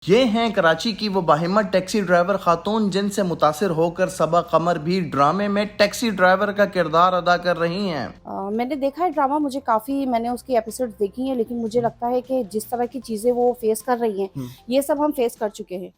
ये हैं कराची की वो बाहिम्मत टैक्सी ड्राइवर खातून जिनसे मुतासिर होकर सबा कमर भी ड्रामे में टैक्सी ड्राइवर का किरदार अदा कर रही हैं। मैंने देखा है ड्रामा, मुझे काफ़ी मैंने उसकी एपिसोड्स देखी हैं, लेकिन मुझे लगता है कि जिस तरह की चीज़ें वो फेस कर रही हैं, ये सब हम फेस कर चुके हैं।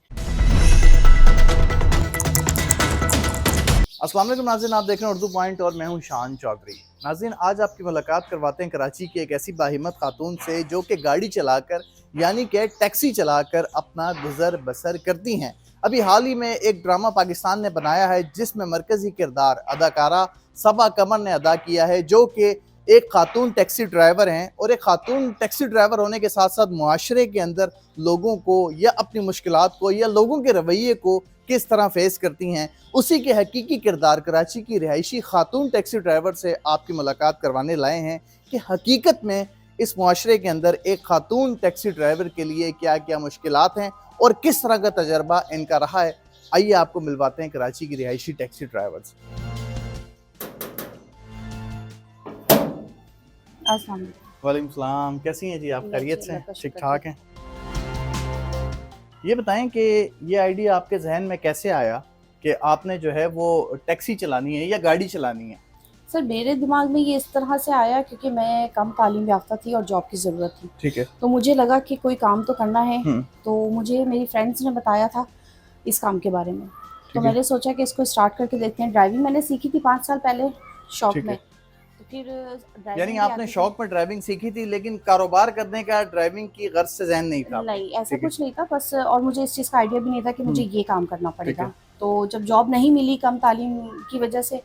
अस्सलाम वालेकुम नाज़रीन, आप देख रहे हैं उर्दू पॉइंट और मैं हूं शान चौधरी। नाज़रीन, आज आपकी मुलाकात करवाते हैं कराची की एक ऐसी बाहिम्मत खातून से जो कि गाड़ी चलाकर यानी कि टैक्सी चलाकर अपना गुजर बसर करती हैं। अभी हाल ही में एक ड्रामा पाकिस्तान ने बनाया है जिसमें मरकज़ी किरदार अदाकारा सबा कमर ने अदा किया है, जो कि एक खातून टैक्सी ड्राइवर हैं और एक खातून टैक्सी ड्राइवर होने के साथ साथ मुआशरे के अंदर लोगों को या अपनी मुश्किलात को या लोगों के रवैये को किस तरह फेस करती हैं, उसी के हकीकी किरदार कराची की रिहायशी खातून टैक्सी ड्राइवर से आपकी मुलाकात करवाने लाए हैं कि हकीकत में इस मुआशरे के अंदर एक खातून टैक्सी ड्राइवर के लिए क्या क्या मुश्किलात हैं और किस तरह का तजर्बा इनका रहा है। आइए आपको मिलवाते हैं कराची की रिहायशी टैक्सी ड्राइवर से। अस्सलाम वालेकुम। वालेकुम सलाम, कैसी हैं जी आप? मैं खैरियत अच्छी से अल्लाह हैं? का ठीक शुक्र है। ठाक हैं? ये बताएं कि ये आइडिया आपके जहन में कैसे आया कि आपने जो है वो टैक्सी चलानी है या गाड़ी चलानी है? सर, मेरे दिमाग में ये इस तरह से आया क्योंकि मैं कम तालीम याफ्ता थी और जॉब की ज़रूरत थी। ठीक है। तो मुझे लगा कि कोई काम तो करना है। हम्म। तो मुझे मेरी फ्रेंड्स ने बताया था इस काम के बारे में। तो ठीक है। मैंने सोचा कि इसको स्टार्ट करके देखते हैं। ड्राइविंग मैंने सीखी थी 5 साल पहले शौक ठीक में। है। तो फिर यानी ड्राइविंग भी आपने आती थी। शौक में ड्राइविंग सीखी थी लेकिन कारोबार करने का ड्राइविंग की गर्ज से जहन नहीं था आपका? नहीं, ऐसा ठीक है। कुछ नहीं था बस, और मुझे इस चीज़ का आइडिया भी नहीं था कि मुझे हम्म। ये काम करना ठीक है। पड़ेगा। तो जब जॉब नहीं मिली कम तालीम की वजह से,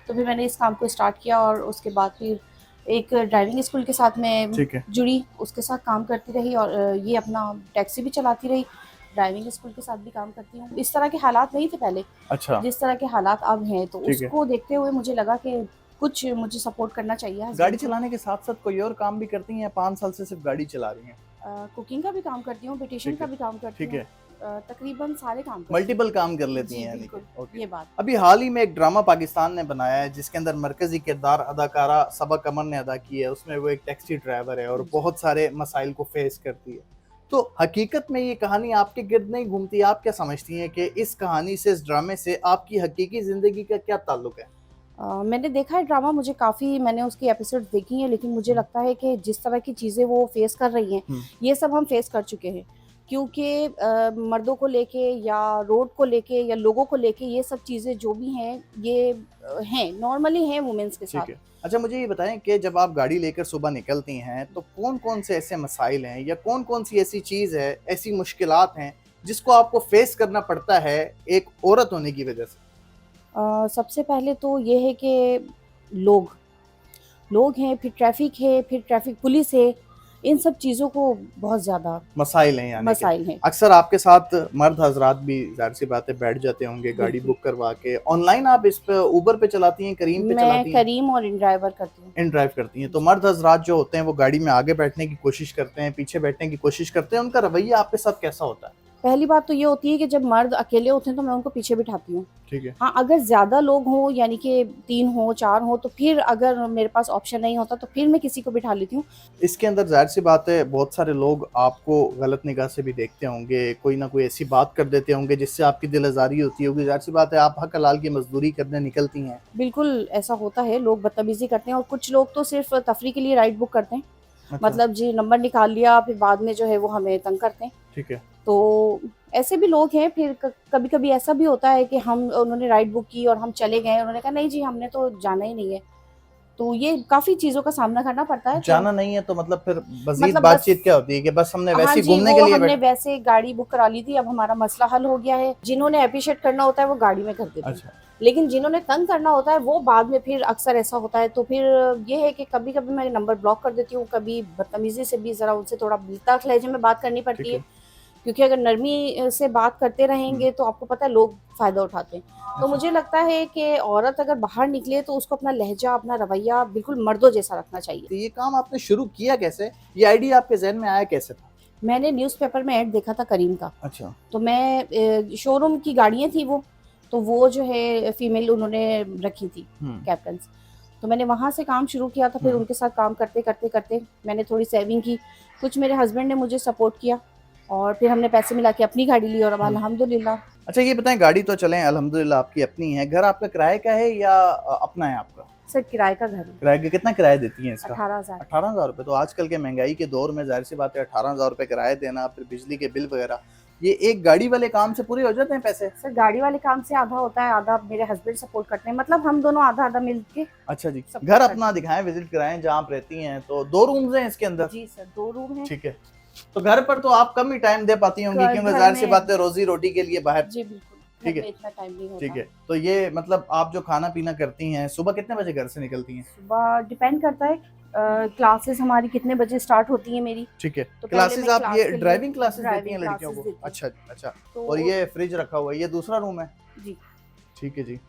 तो फिर मैंने इस काम को स्टार्ट किया और उसके बाद फिर एक ड्राइविंग स्कूल के साथ मैं ठीक है। जुड़ी, उसके साथ काम करती रही और ये अपना टैक्सी भी चलाती रही, ड्राइविंग स्कूल के साथ भी काम करती हूँ। इस तरह के हालात नहीं थे पहले, अच्छा। जिस तरह के हालात अब हैं, तो ठीक है। उसको देखते हुए मुझे लगा कि कुछ मुझे सपोर्ट करना चाहिए गाड़ी हस्बैंड को। चलाने के साथ साथ कोई और काम भी करती हैं? 5 साल से सिर्फ गाड़ी चला रही हैं? कुकिंग का भी काम करती हूँ, ब्यूटिशियन ठीक का है। भी काम करती ठीक हूँ। है। तकरीबन सारे काम करती हूँ। मल्टीपल काम कर लेती जी, हैं यानी कि। बिल्कुल, ओके। ये बात। अभी हाल ही में एक ड्रामा पाकिस्तान ने बनाया है जिसके अंदर मरकजी किरदार अदाकारा सबा कमर ने अदा की है। उसमें वो एक टैक्सी ड्राइवर है और जी। बहुत सारे मसाइल को फेस करती है। तो हकीकत में ये कहानी आपके गिर्द नहीं घूमती? आप क्या समझती हैं कि इस कहानी से, इस ड्रामे से आपकी हकीकी ज़िंदगी का क्या ताल्लुक है? मैंने देखा है ड्रामा, मुझे काफ़ी मैंने उसकी एपिसोड्स देखी हैं, लेकिन मुझे लगता है कि जिस तरह की चीज़ें वो फेस कर रही हैं, हम्म। ये सब हम फेस कर चुके हैं। क्योंकि मर्दों को लेके या रोड को लेके या लोगों को लेके ये सब चीज़ें जो भी हैं, ये हैं, नॉर्मली हैं वुमेन्स के साथ। ठीक है। अच्छा, मुझे ये बताएं कि जब आप गाड़ी लेकर सुबह निकलती हैं तो कौन-कौन से ऐसे मसाइल हैं या कौन-कौन सी ऐसी चीज़ है, ऐसी मुश्किलात हैं जिसको आपको फेस करना पड़ता है एक औरत होने की वजह से? सबसे पहले तो ये है कि लोग लोग हैं, फिर ट्रैफ़िक है, फिर ट्रैफ़िक पुलिस है, इन सब चीज़ों को बहुत ज़्यादा मसाइल हैं यानी कि। मसाइल हैं। अक्सर आपके साथ मर्द हज़रात भी ज़ाहिर-सी बात है बैठ जाते होंगे गाड़ी बिल्कुल। बुक करवा के। ऑनलाइन आप इस पे उबर पे चलाती हैं, करीम पे मैं चलाती हैं? करीम और इन ड्राइवर करती हूँ। इन ड्राइव करती हैं। तो जी। मर्द हज़रात जो होते हैं वो गाड़ी में आगे बैठने की कोशिश करते हैं, पीछे बैठने की कोशिश करते हैं, उनका रवैया आपके साथ कैसा होता है? पहली बात तो ये होती है कि जब मर्द अकेले होते हैं तो मैं उनको पीछे बिठाती हूँ। ठीक है। हाँ, अगर ज़्यादा लोग हों यानी कि 3 हों, 4 हों, तो फिर अगर मेरे पास ऑप्शन नहीं होता तो फिर मैं किसी को बिठा लेती हूँ। इसके अंदर ज़ाहिर-सी बात है बहुत सारे लोग आपको गलत निगाह से भी देखते होंगे, कोई ना कोई ऐसी बात कर देते होंगे जिससे आपकी दिल आज़ारी होती होगी। ज़ाहिर-सी बात है आप हक हलाल की मज़दूरी करने निकलती हैं। बिल्कुल ऐसा होता है, लोग बदतमीज़ी करते हैं और कुछ लोग तो सिर्फ़ तफ़री के लिए राइड बुक करते हैं। अच्छा। मतलब जी नंबर निकाल लिया, फिर बाद में जो है वो हमें तंग करते हैं। ठीक है। तो ऐसे भी लोग हैं। फिर क कभी-कभी ऐसा भी होता है कि हम उन्होंने राइड बुक की और हम चले गए, उन्होंने कहा नहीं जी हमने तो जाना ही नहीं है। तो ये काफ़ी चीज़ों का सामना करना पड़ता है। तो जाना नहीं है तो मतलब फिर मज़ीद मतलब बस, बातचीत क्या होती है कि बस हमने हाँ वैसे ही जी, घूमने के वो लिए हमने बैठ। वैसे गाड़ी बुक करा ली थी, अब हमारा मसला हल हो गया है। जिन्होंने एप्रिशिएट करना होता है वो गाड़ी में कर देते हैं। अच्छा। लेकिन जिन्होंने तंग करना होता है वो बाद में, फिर अक्सर ऐसा होता है। तो फिर ये है कि कभी-कभी मैं नंबर ब्लॉक कर देती हूँ, कभी बदतमीज़ी से भी ज़रा उनसे थोड़ा तल्ख़ लहज़े में बात करनी पड़ती ठीक है। है। क्योंकि अगर नरमी से बात करते हुँ। रहेंगे तो आपको पता है लोग फ़ायदा उठाते हैं। तो अच्छा। मुझे लगता है कि औरत अगर बाहर निकले तो उसको अपना लहज़ा, अपना रवैया बिल्कुल मर्दों जैसा रखना चाहिए। तो ये काम आपने शुरू किया कैसे? ये आइडिया आपके ज़हन में आया कैसे था? मैंने न्यूज़पेपर में ऐड देखा था करीम का। अच्छा। तो मैं शोरूम की गाड़ियाँ थी वो, तो वो जो है फीमेल उन्होंने रखी थी हुँ। कैप्टन्स। तो मैंने वहाँ से काम शुरू किया था, फिर हुँ। उनके साथ काम करते-करते मैंने थोड़ी सेविंग की। कुछ मेरे हस्बैंड ने मुझे सपोर्ट किया और फिर हमने पैसे मिला के अपनी गाड़ी ली और अब अल्हम्दुलिल्लाह। अच्छा ये बताएं, गाड़ी तो चलें अल्हम्दुलिल्लाह आपकी अपनी है, घर आपका किराए का है या अपना है आपका? सर किराए का घर है। किराए का कितना किराया देती हैं इसका? 18,000। 18,000 रुपये। तो आजकल के महंगाई के दौर में जाहिर सी बात है 18,000 रुपये किराया देना, फिर बिजली के बिल वगैरह, ये एक गाड़ी वाले काम से पूरे हो जाते हैं पैसे? सर गाड़ी वाले काम से आधा होता है, आधा मेरे हस्बैंड सपोर्ट करते हैं, मतलब हम दोनों आधा आधा मिल के। अच्छा जी, सब घर कुछ अपना दिखाएं, विजिट कराएं जहाँ आप रहती हैं। तो 2 रूम्स हैं इसके अंदर? जी सर 2 रूम है। ठीक है। तो घर पर तो आप कम ही टाइम दे पाती होंगी क्योंकि घर जाहिर सी में- बात है रोजी रोटी के लिए बाहर। जी बिल्कुल, ठीक घर है। में इतना टाइम नहीं होता। ठीक है। तो ये मतलब आप जो खाना पीना करती हैं, सुबह कितने बजे घर से निकलती हैं? सुबह डिपेंड करता है, क्लासेस हमारी कितने बजे स्टार्ट होती है मेरी। ठीक है। तो पहले क्लासेस मैं आप क्लास ये के लिए ड्राइविंग क्लासेस देती ड्राइविंग हैं लड़कियों क्लासेस को? देती हूँ। अच्छा अच्छा। तो और ये फ्रिज रखा हुआ है, ये दूसरा रूम है? जी ठीक है जी।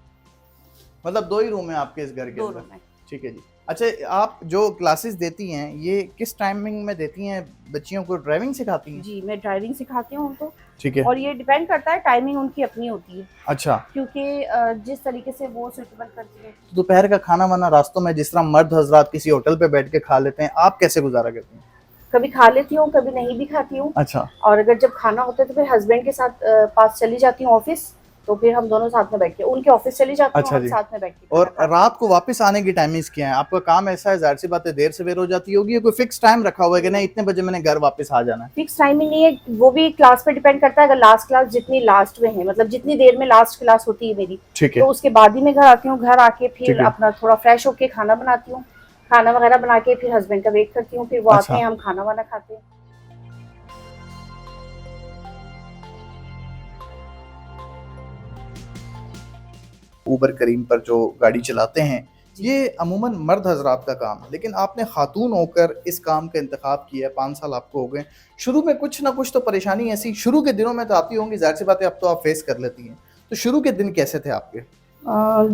मतलब 2 ही रूम है आपके इस घर के 2 अंदर? रूम है। ठीक है जी। अच्छा आप जो क्लासेस देती हैं ये किस टाइमिंग में देती हैं? बच्चियों को ड्राइविंग सिखाती हैं? जी मैं ड्राइविंग सिखाती हूँ उनको, ठीक है। और ये डिपेंड करता है, टाइमिंग उनकी अपनी होती है अच्छा। क्योंकि जिस तरीके से वो सुटेबल करती है। तो दोपहर का खाना वाना रास्तों में जिस तरह मर्द हजरात किसी होटल पे बैठ के खा लेते हैं, आप कैसे गुजारा करती हैं? कभी खा लेती हूँ, कभी नहीं भी खाती हूँ। अच्छा। और अगर जब खाना होता है तो फिर हस्बैंड के साथ पास चली जाती हूँ ऑफिस, तो फिर हम दोनों साथ में बैठ के, उनके ऑफिस चली जाती हूँ, अच्छा हम जी। साथ में बैठ के और खाना खाते हैं। रात को वापस आने की टाइमिंग्स क्या है? आपका काम ऐसा है, जाहिर सी बात है देर सवेर हो जाती होगी, या कोई फिक्स टाइम रखा हुआ है कि नहीं इतने बजे मैंने घर वापस आ जाना है? फिक्स टाइमिंग नहीं है, वो भी क्लास पे डिपेंड करता है। अगर लास्ट क्लास जितनी लास्ट में है, मतलब जितनी देर में लास्ट क्लास होती है मेरी, ठीक तो है। उसके बाद ही मैं घर आती हूँ। घर आके ठीक फिर है। अपना थोड़ा फ्रेश होके खाना बनाती हूँ, खाना वगैरह बना के फिर हस्बैंड का वेट करती हूँ, फिर वो अच्छा। आते हैं, हम खाना वाना खाते हैं। ऊबर करीम पर जो गाड़ी चलाते हैं ये अमूमन मर्द हजरात का काम है, लेकिन आपने खातून होकर इस काम का इंतखाब किया। 5 साल आपको हो गए। शुरू में कुछ ना कुछ तो परेशानी ऐसी शुरू के दिनों में तो आती होंगी, जाहिर सी बात है अब तो आप फेस कर लेती हैं। तो शुरू के दिन कैसे थे आपके?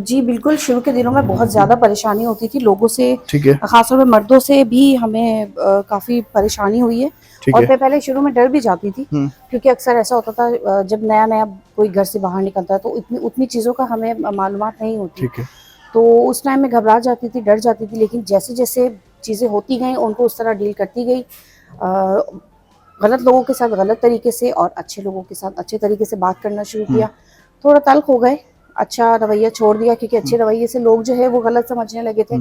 जी बिल्कुल, शुरू के दिनों में बहुत ज़्यादा परेशानी होती थी लोगों से, ठीक है। खासतौर पे मर्दों से भी हमें काफ़ी परेशानी हुई है। ठीक और है। मैं पहले शुरू में डर भी जाती थी, हम्म। क्योंकि अक्सर ऐसा होता था जब नया नया कोई घर से बाहर निकलता है तो इतनी उतनी चीज़ों का हमें मालूमात नहीं होती। ठीक है। तो उस टाइम में घबरा जाती थी, डर जाती थी, लेकिन जैसे जैसे चीज़ें होती गई उनको उस तरह डील करती गई। गलत लोगों के साथ गलत तरीके से और अच्छे लोगों के साथ अच्छे तरीके से बात करना शुरू किया। थोड़ा तल्ख हो गए, अच्छा रवैया छोड़ दिया, क्योंकि अच्छे रवैये से लोग जो है वो गलत समझने लगे थे।